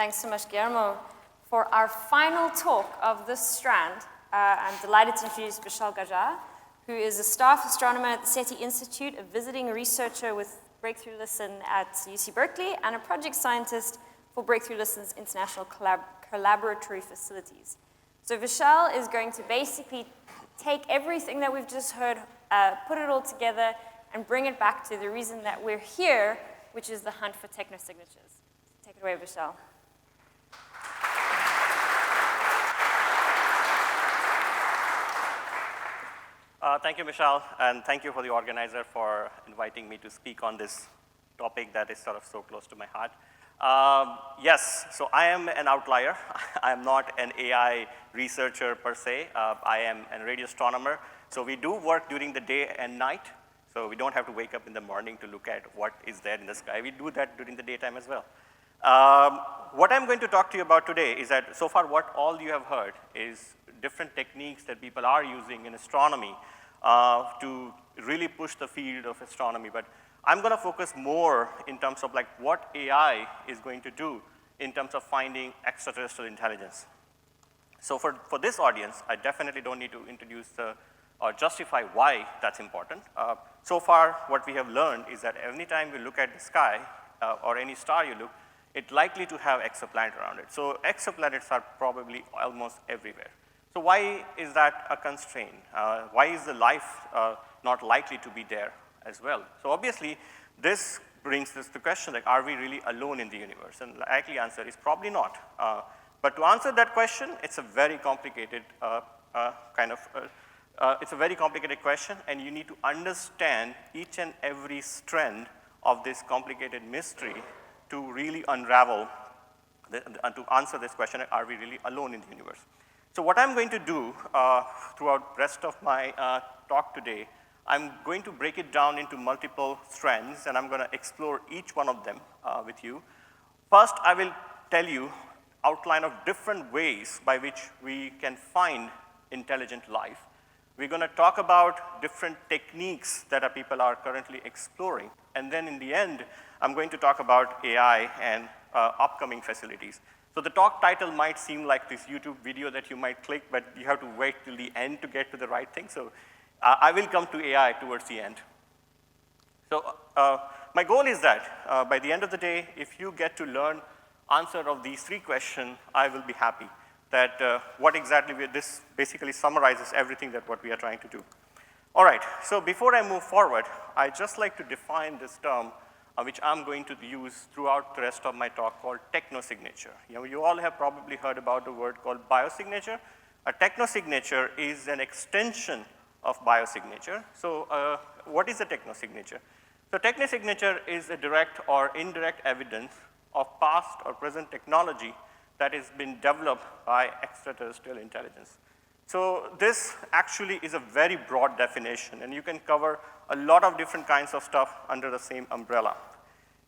Thanks so much, Guillermo. For our final talk of this strand, I'm delighted to introduce Vishal Gajjar, who is a staff astronomer at the SETI Institute, a visiting researcher with Breakthrough Listen at UC Berkeley, and a project scientist for Breakthrough Listen's international collaboratory facilities. So Vishal is going to basically take everything that we've just heard, put it all together, and bring it back to the reason that we're here, which is the hunt for technosignatures. Take it away, Vishal. Thank you, Michelle, and thank you for the organizer for inviting me to speak on this topic that is sort of so close to my heart. Yes, so I am an outlier. I am not an AI researcher per se. I am a radio astronomer. So we do work during the day and night. So we don't have to wake up in the morning to look at what is there in the sky. We do that during the daytime as well. What I'm going to talk to you about today is that so far what all you have heard is different techniques that people are using in astronomy to really push the field of astronomy. But I'm going to focus more in terms of like what AI is going to do in terms of finding extraterrestrial intelligence. So for this audience, I definitely don't need to introduce or justify why that's important. So far, what we have learned is that any time we look at the sky or any star you look, it's likely to have exoplanet around it. So exoplanets are probably almost everywhere. So why is that a constraint? Why is the life not likely to be there as well? So obviously, this brings us to the question, like, are we really alone in the universe? And the likely answer is probably not. But to answer that question, it's a very complicated it's a very complicated question, and you need to understand each and every strand of this complicated mystery to really unravel, to answer this question, are we really alone in the universe? So what I'm going to do throughout the rest of my talk today, I'm going to break it down into multiple strands, and I'm going to explore each one of them with you. First, I will tell you outline of different ways by which we can find intelligent life. We're going to talk about different techniques that people are currently exploring. And then in the end, I'm going to talk about AI and upcoming facilities. So the talk title might seem like this YouTube video that you might click, but you have to wait till the end to get to the right thing. So I will come to AI towards the end. So my goal is that by the end of the day, if you get to learn answer of these three questions, I will be happy. That what exactly this basically summarizes everything that what we are trying to do. All right, so before I move forward, I just like to define this term, which I'm going to use throughout the rest of my talk, called technosignature. You all have probably heard about the word called biosignature. A technosignature is an extension of biosignature. So what is a technosignature? So technosignature is a direct or indirect evidence of past or present technology that has been developed by extraterrestrial intelligence. So this actually is a very broad definition, and you can cover a lot of different kinds of stuff under the same umbrella.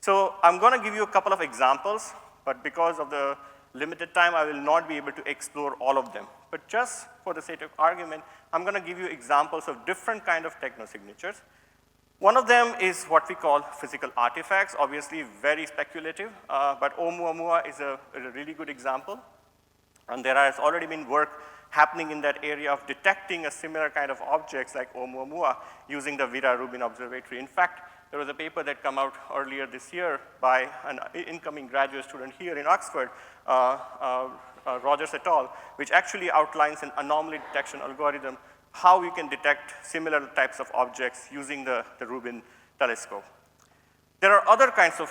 So I'm going to give you a couple of examples, but because of the limited time, I will not be able to explore all of them. But just for the sake of argument, I'm going to give you examples of different kind of technosignatures. One of them is what we call physical artifacts, obviously very speculative, but Oumuamua is a really good example. And there has already been work happening in that area of detecting a similar kind of objects like Oumuamua using the Vera Rubin Observatory. In fact, there was a paper that came out earlier this year by an incoming graduate student here in Oxford, Rogers et al., which actually outlines an anomaly detection algorithm, how we can detect similar types of objects using the Rubin telescope. There are other kinds of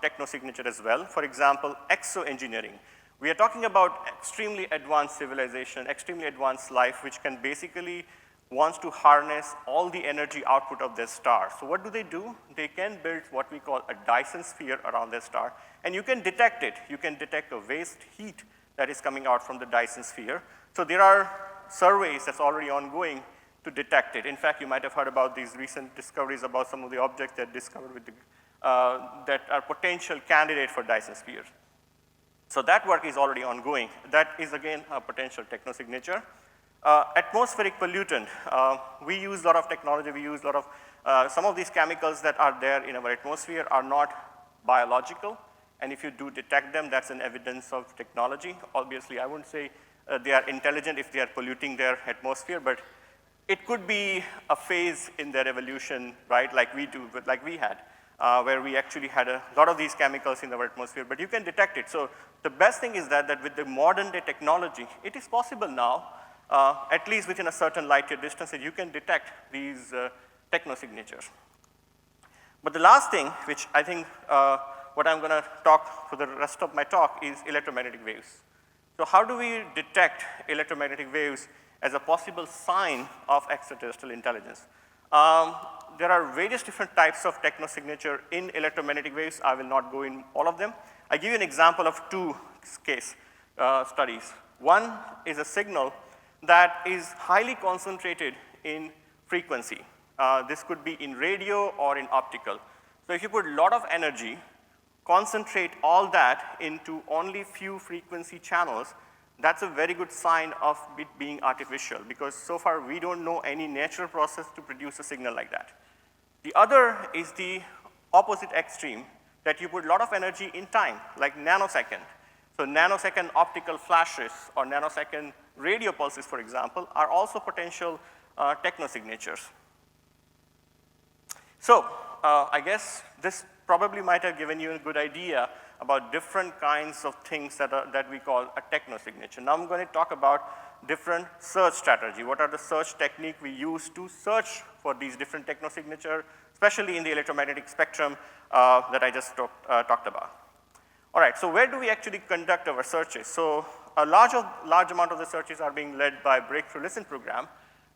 technosignature as well. For example, exoengineering. We are talking about extremely advanced civilization, extremely advanced life, which can basically wants to harness all the energy output of their star. So what do? They can build what we call a Dyson sphere around their star, and you can detect it. You can detect the waste heat that is coming out from the Dyson sphere. So there are surveys that's already ongoing to detect it. In fact, you might have heard about these recent discoveries about some of the objects that discovered with that are potential candidate for Dyson spheres. So that work is already ongoing. That is, again, a potential technosignature. Atmospheric pollutant. We use a lot of technology. We use a lot of, some of these chemicals that are there in our atmosphere are not biological, And if you do detect them, that's an evidence of technology. Obviously, I wouldn't say they are intelligent if they are polluting their atmosphere, but it could be a phase in their evolution, right, like we do, but like we had, where we actually had a lot of these chemicals in our atmosphere, but you can detect it. So the best thing is that with the modern day technology, it is possible now, at least within a certain light year distance, that you can detect these technosignatures. But the last thing, which I think what I'm gonna talk for the rest of my talk is electromagnetic waves. So how do we detect electromagnetic waves as a possible sign of extraterrestrial intelligence? There are various different types of technosignature in electromagnetic waves. I will not go in all of them. I give you an example of two case studies. One is a signal that is highly concentrated in frequency. This could be in radio or in optical. So if you put a lot of energy, concentrate all that into only few frequency channels, that's a very good sign of it being artificial, because so far we don't know any natural process to produce a signal like that. The other is the opposite extreme, that you put a lot of energy in time, like nanosecond. So nanosecond optical flashes or nanosecond radio pulses, for example, are also potential technosignatures. So I guess this probably might have given you a good idea about different kinds of things that we call a technosignature. Now I'm going to talk about different search strategy. What are the search technique we use to search for these different technosignature, especially in the electromagnetic spectrum that I just talked about. All right, so where do we actually conduct our searches? So a large amount of the searches are being led by Breakthrough Listen program.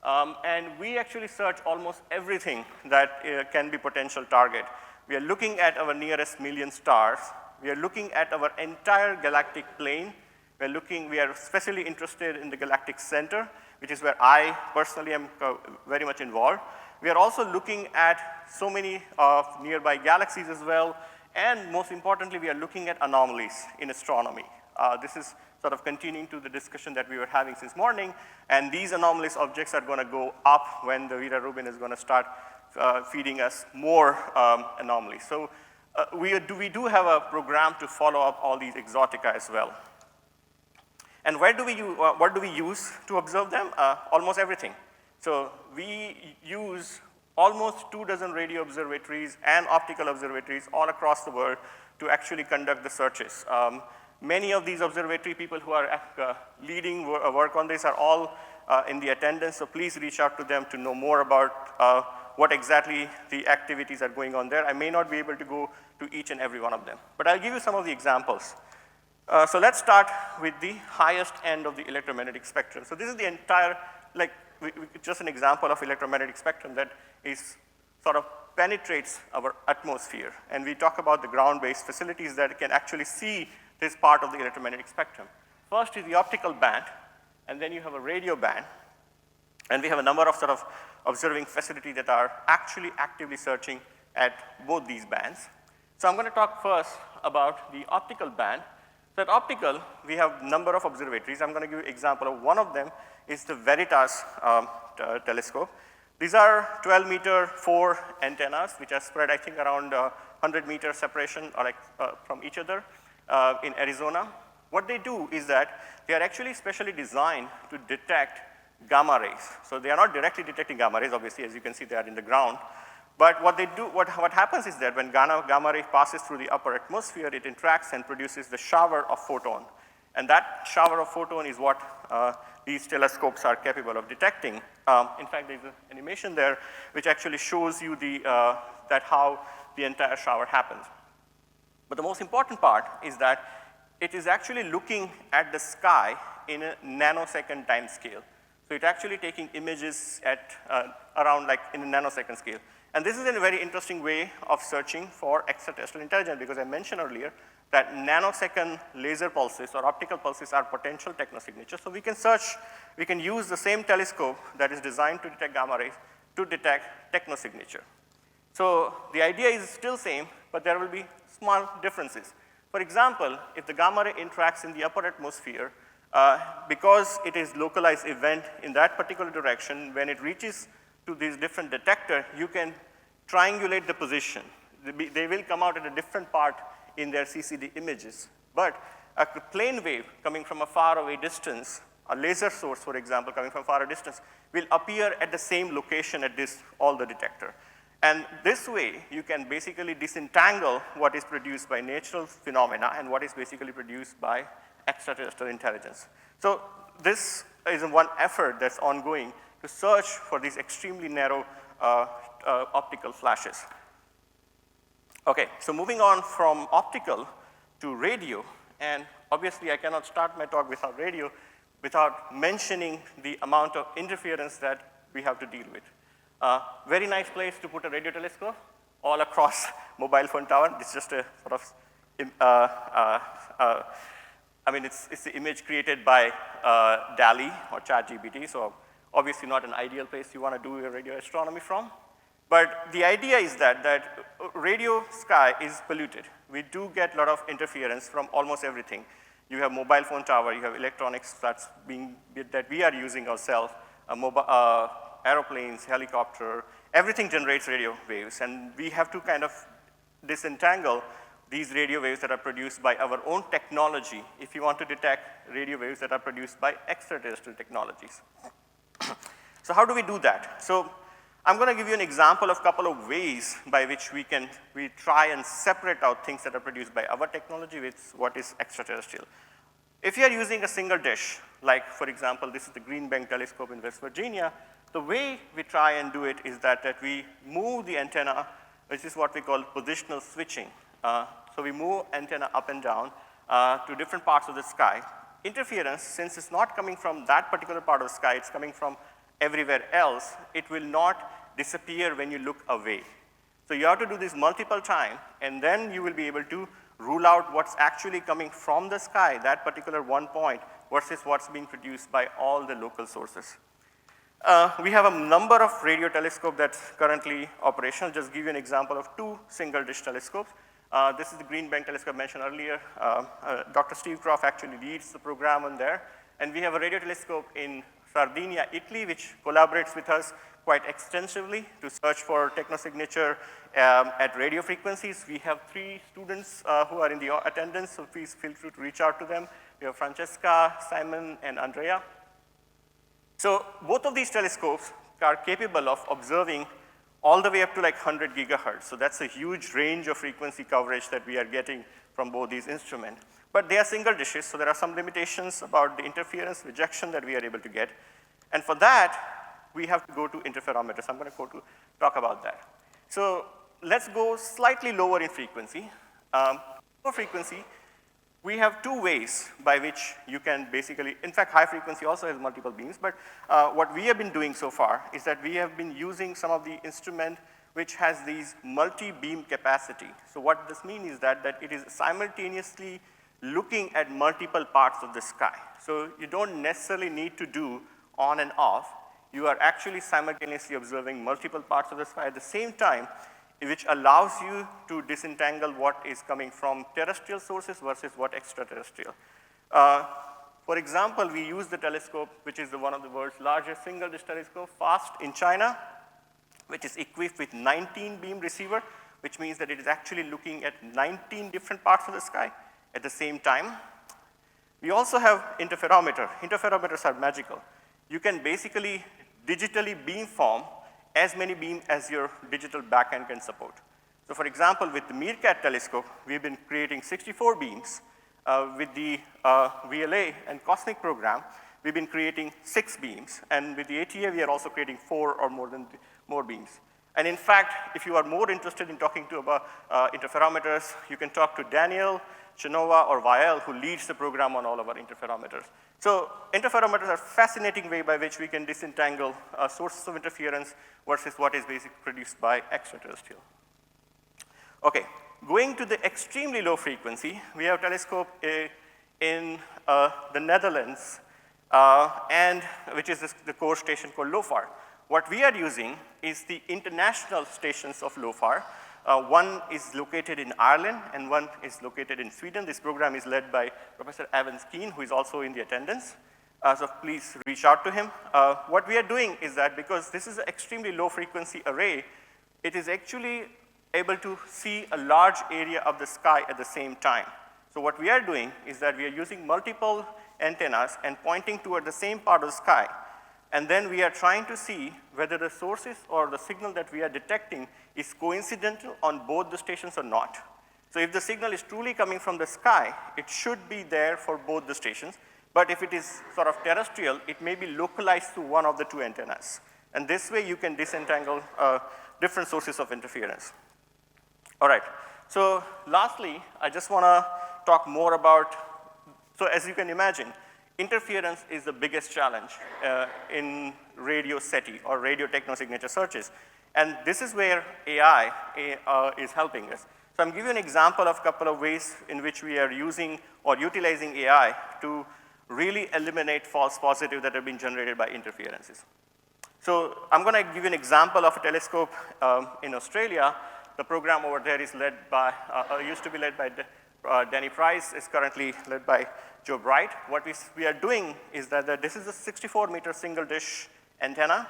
And we actually search almost everything that can be potential target. We are looking at our nearest million stars. We are looking at our entire galactic plane. We are especially interested in the galactic center, which is where I personally am very much involved. We are also looking at so many nearby galaxies as well. And most importantly, we are looking at anomalies in astronomy. This is sort of continuing to the discussion that we were having since morning, and these anomalous objects are going to go up when the Vera Rubin is going to start feeding us more anomalies. So we do have a program to follow up all these exotica as well. And what do we use to observe them? Almost everything. So we use almost 24 radio observatories and optical observatories all across the world to actually conduct the searches. Many of these observatory people who are leading work on this are all in the attendance, so please reach out to them to know more about what exactly the activities are going on there. I may not be able to go to each and every one of them, but I'll give you some of the examples. So let's start with the highest end of the electromagnetic spectrum. So this is the entire, just an example of electromagnetic spectrum that is sort of penetrates our atmosphere. And we talk about the ground-based facilities that can actually see this part of the electromagnetic spectrum. First is the optical band, and then you have a radio band. And we have a number of sort of observing facilities that are actually actively searching at both these bands. So I'm going to talk first about the optical band. So at optical, we have a number of observatories. I'm going to give you an example of one of them is the Veritas telescope. These are 12-meter 4 antennas, which are spread, I think, around 100-meter separation or from each other in Arizona. What they do is that they are actually specially designed to detect gamma rays. So they are not directly detecting gamma rays, obviously, as you can see, they are in the ground. But what they do, what happens is that when gamma ray passes through the upper atmosphere, it interacts and produces the shower of photon. And that shower of photon is what these telescopes are capable of detecting. In fact, there's an animation there which actually shows you that how the entire shower happens. But the most important part is that it is actually looking at the sky in a nanosecond time scale. So it's actually taking images at around in a nanosecond scale. And this is a very interesting way of searching for extraterrestrial intelligence, because I mentioned earlier that nanosecond laser pulses or optical pulses are potential technosignatures. So we can use the same telescope that is designed to detect gamma rays to detect technosignature. So the idea is still same, but there will be small differences. For example, if the gamma ray interacts in the upper atmosphere, because it is localized event in that particular direction, when it reaches to these different detector, you can triangulate the position. They will come out at a different part in their CCD images. But a plane wave coming from a faraway distance, a laser source, for example, coming from far distance, will appear at the same location at this Alder detector. And this way, you can basically disentangle what is produced by natural phenomena and what is basically produced by extraterrestrial intelligence. So this is one effort that's ongoing to search for these extremely narrow optical flashes. Okay, so moving on from optical to radio, and obviously I cannot start my talk without radio, without mentioning the amount of interference that we have to deal with. Very nice place to put a radio telescope all across mobile phone tower. It's just a sort of, I mean, it's the image created by DALL-E or ChatGPT, so obviously not an ideal place you want to do your radio astronomy from. But the idea is that radio sky is polluted. We do get a lot of interference from almost everything. You have mobile phone tower, you have electronics that we are using ourselves, aeroplanes, helicopter, everything generates radio waves, and we have to kind of disentangle these radio waves that are produced by our own technology if you want to detect radio waves that are produced by extraterrestrial technologies. So how do we do that? So I'm going to give you an example of a couple of ways by which we try and separate out things that are produced by our technology with what is extraterrestrial. If you are using a single dish, like for example, this is the Green Bank telescope in West Virginia, the way we try and do it is that we move the antenna, which is what we call positional switching. So we move antenna up and down to different parts of the sky. Interference, since it's not coming from that particular part of the sky, it's coming from everywhere else, it will not disappear when you look away. So you have to do this multiple times, and then you will be able to rule out what's actually coming from the sky, that particular one point, versus what's being produced by all the local sources. We have a number of radio telescopes that's currently operational. Just give you an example of two single dish telescopes. This is the Green Bank telescope mentioned earlier. Dr. Steve Croft actually leads the program on there. And we have a radio telescope in Sardinia, Italy, which collaborates with us quite extensively to search for technosignature at radio frequencies. We have 3 students who are in the attendance, so please feel free to reach out to them. We have Francesca, Simon, and Andrea. So both of these telescopes are capable of observing all the way up to like 100 gigahertz. So that's a huge range of frequency coverage that we are getting from both these instruments. But they are single dishes, so there are some limitations about the interference rejection that we are able to get. And for that, we have to go to interferometers. I'm going to talk about that. So let's go slightly lower in frequency. For frequency, we have 2 ways by which you can basically, in fact, high frequency also has multiple beams, but what we have been doing so far is that we have been using some of the instrument which has these multi-beam capacity. So what this means is that it is simultaneously looking at multiple parts of the sky. So you don't necessarily need to do on and off. You are actually simultaneously observing multiple parts of the sky at the same time, which allows you to disentangle what is coming from terrestrial sources versus what extraterrestrial. For example, we use the telescope, which is one of the world's largest single-dish telescope, FAST in China, which is equipped with 19 beam receiver, which means that it is actually looking at 19 different parts of the sky at the same time. We also have interferometer. Interferometers are magical. You can basically digitally beamform as many beams as your digital backend can support. So for example, with the Meerkat telescope, we've been creating 64 beams. With the VLA and COSMIC program, we've been creating 6 beams. And with the ATA, we are also creating 4 or more beams. And in fact, if you are more interested in talking about interferometers, you can talk to Daniel, Chenova, or Vael, who leads the program on all of our interferometers. So interferometers are a fascinating way by which we can disentangle sources of interference versus what is basically produced by extraterrestrial. Okay, going to the extremely low frequency, we have a telescope in the Netherlands, and which is the core station called LOFAR. What we are using is the international stations of LOFAR. One is located in Ireland, and one is located in Sweden. This program is led by Professor Evans Keen, who is also in the attendance. So please reach out to him. What we are doing is that because this is an extremely low frequency array, it is actually able to see a large area of the sky at the same time. So what we are doing is that we are using multiple antennas and pointing toward the same part of the sky. And then we are trying to see whether the sources or the signal that we are detecting is coincidental on both the stations or not. So if the signal is truly coming from the sky, it should be there for both the stations. But if it is sort of terrestrial, it may be localized to one of the two antennas. And this way you can disentangle different sources of interference. All right, so lastly, I just want to talk more about, so as you can imagine, interference is the biggest challenge in radio SETI or radio techno-signature searches. And this is where AI is helping us. So I'm giving you an example of a couple of ways in which we are using or utilizing AI to really eliminate false positives that have been generated by interferences. So I'm going to give you an example of a telescope in Australia. The program over there is led by, used to be led by Danny Price, is currently led by Joe Bright. What we are doing is that this is a 64-meter single-dish antenna.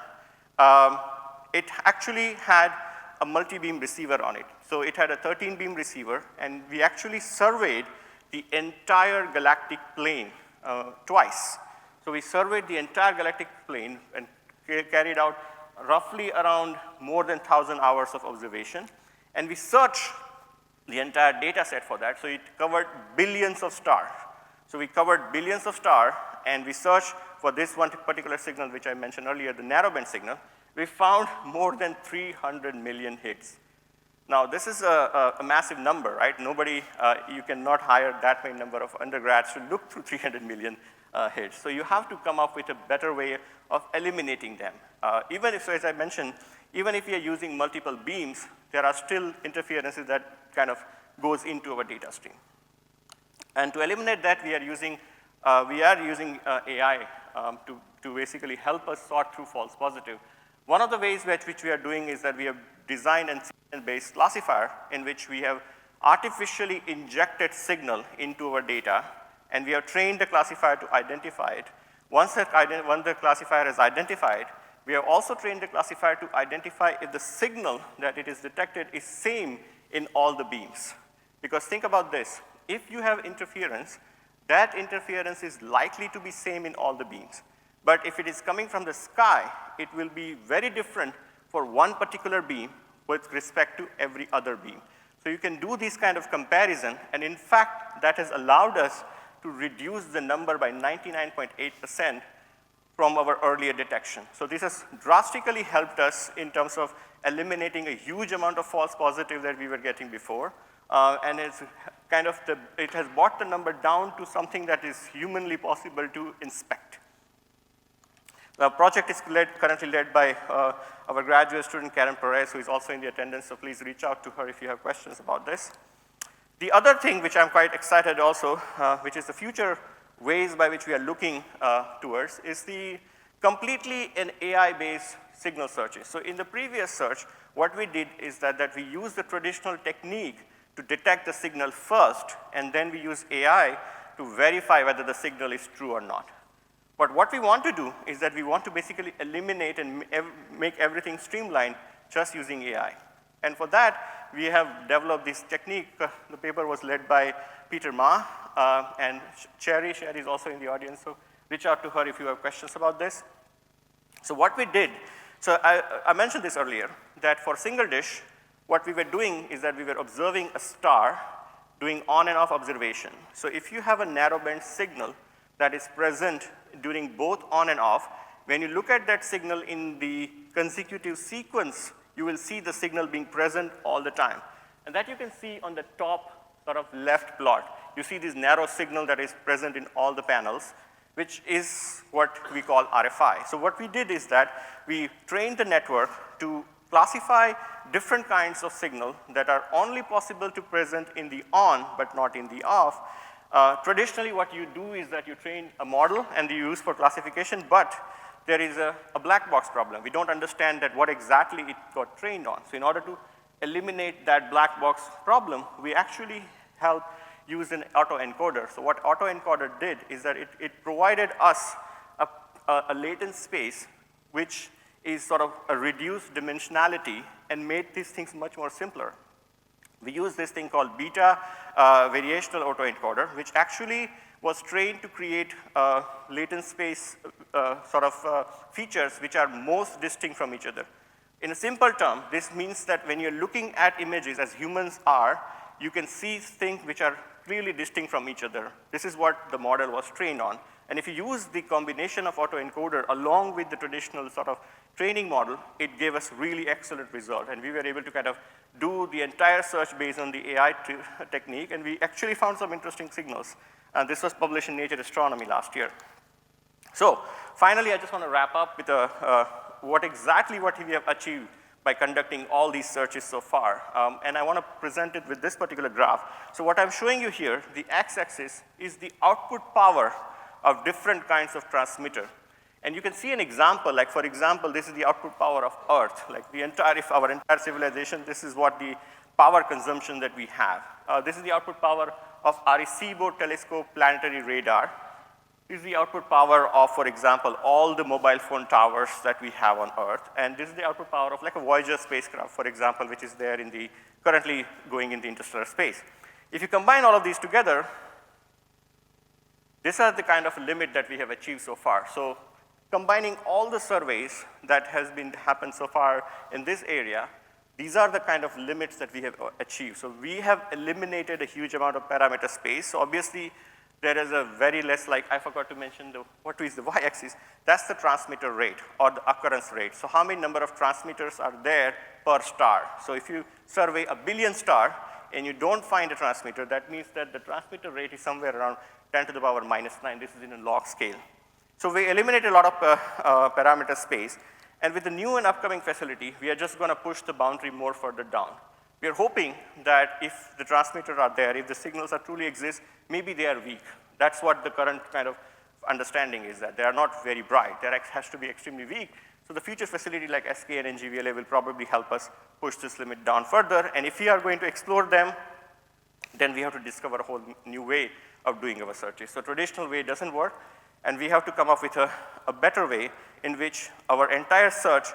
It actually had a multi-beam receiver on it. So it had a 13-beam receiver, and we actually surveyed the entire galactic plane twice. So we surveyed the entire galactic plane and carried out roughly around more than 1,000 hours of observation. And we searched the entire data set for that. So it covered billions of stars. So we covered billions of stars, and we searched for this one particular signal, which I mentioned earlier, the narrowband signal. We found more than 300 million hits. Now, this is a massive number, right? Nobody, you cannot hire that many number of undergrads to look through 300 million hits. So you have to come up with a better way of eliminating them. Even if, so as I mentioned, even if we are using multiple beams, there are still interferences that kind of goes into our data stream. And to eliminate that, we are using AI to basically help us sort through false positive. One of the ways which we are doing is that we have designed a signal-based classifier in which we have artificially injected signal into our data, and we have trained the classifier to identify it. Once the classifier is identified, we have also trained the classifier to identify if the signal that it is detected is same in all the beams. Because think about this, if you have interference, that interference is likely to be same in all the beams. But if it is coming from the sky, it will be very different for one particular beam with respect to every other beam. So you can do this kind of comparison, and in fact, that has allowed us to reduce the number by 99.8% from our earlier detection. So this has drastically helped us in terms of eliminating a huge amount of false positive that we were getting before. And it's kind of it has brought the number down to something that is humanly possible to inspect. The project is currently led by our graduate student, Karen Perez, who is also in the attendance, so please reach out to her if you have questions about this. The other thing which I'm quite excited also, which is the future ways by which we are looking towards, is the completely an AI-based signal searches. So in the previous search, what we did is that we used the traditional technique to detect the signal first, and then we use AI to verify whether the signal is true or not. But what we want to do is that we want to basically eliminate and make everything streamlined just using AI. And for that, we have developed this technique. The paper was led by Peter Ma and Sherry. Sherry is also in the audience, so reach out to her if you have questions about this. So what we did, so I mentioned this earlier, that for single dish, what we were doing is that we were observing a star, doing on and off observation. So if you have a narrowband signal that is present during both on and off, when you look at that signal in the consecutive sequence, you will see the signal being present all the time. And that you can see on the top sort of left plot. You see this narrow signal that is present in all the panels, which is what we call RFI. So what we did is that we trained the network to classify different kinds of signal that are only possible to present in the on, but not in the off. Traditionally, what you do is that you train a model and you use for classification, but there is a black box problem. We don't understand that what exactly it got trained on. So in order to eliminate that black box problem, we actually help use an autoencoder. So what autoencoder did is that it provided us a latent space which is sort of a reduced dimensionality and made these things much more simpler. We use this thing called beta variational autoencoder, which actually was trained to create latent space features which are most distinct from each other. In a simple term, this means that when you're looking at images as humans are, you can see things which are really distinct from each other. This is what the model was trained on. And if you use the combination of autoencoder along with the traditional sort of training model, it gave us really excellent result. And we were able to kind of do the entire search based on the AI technique, and we actually found some interesting signals. And this was published in Nature Astronomy last year. So finally, I just want to wrap up with what we have achieved by conducting all these searches so far. And I want to present it with this particular graph. So what I'm showing you here, the x-axis is the output power of different kinds of transmitter. And you can see an example, like for example, this is the output power of Earth. Like our entire civilization, this is what the power consumption that we have. This is the output power of Arecibo telescope planetary radar. This is the output power of, for example, all the mobile phone towers that we have on Earth. And this is the output power of like a Voyager spacecraft, for example, which is there in the, currently going in the interstellar space. If you combine all of these together, these are the kind of limit that we have achieved so far. So combining all the surveys that has been happened so far in this area, these are the kind of limits that we have achieved. So we have eliminated a huge amount of parameter space. So obviously, there is a very less, like I forgot to mention what is the y-axis. That's the transmitter rate or the occurrence rate. So how many number of transmitters are there per star? So if you survey 1 billion stars and you don't find a transmitter, that means that the transmitter rate is somewhere around 10 to the power minus 9. This is in a log scale. So we eliminated a lot of parameter space. And with the new and upcoming facility, we are just going to push the boundary more further down. We are hoping that if the transmitters are there, if the signals are truly exist, maybe they are weak. That's what the current kind of understanding is, that they are not very bright. They has to be extremely weak. So the future facility like SK and NGVLA will probably help us push this limit down further. And if we are going to explore them, then we have to discover a whole new way of doing our searches. So traditional way doesn't work, and we have to come up with a better way in which our entire search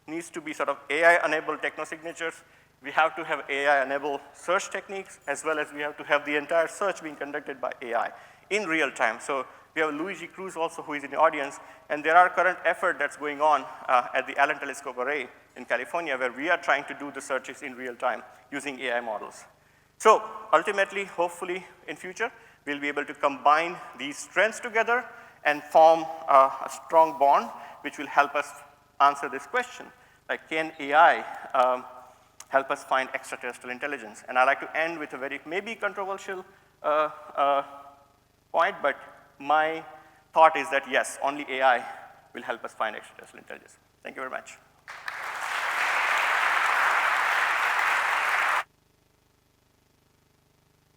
needs to be sort of AI-enabled technosignatures. We have to have AI-enabled search techniques, as well as we have to have the entire search being conducted by AI in real time. So we have Luigi Cruz also, who is in the audience, and there are current effort that's going on at the Allen Telescope Array in California, where we are trying to do the searches in real time using AI models. So ultimately, hopefully, in future, we'll be able to combine these strengths together and form a strong bond, which will help us answer this question, like, can AI help us find extraterrestrial intelligence? And I'd like to end with a very maybe controversial point, but my thought is that yes, only AI will help us find extraterrestrial intelligence. Thank you very much.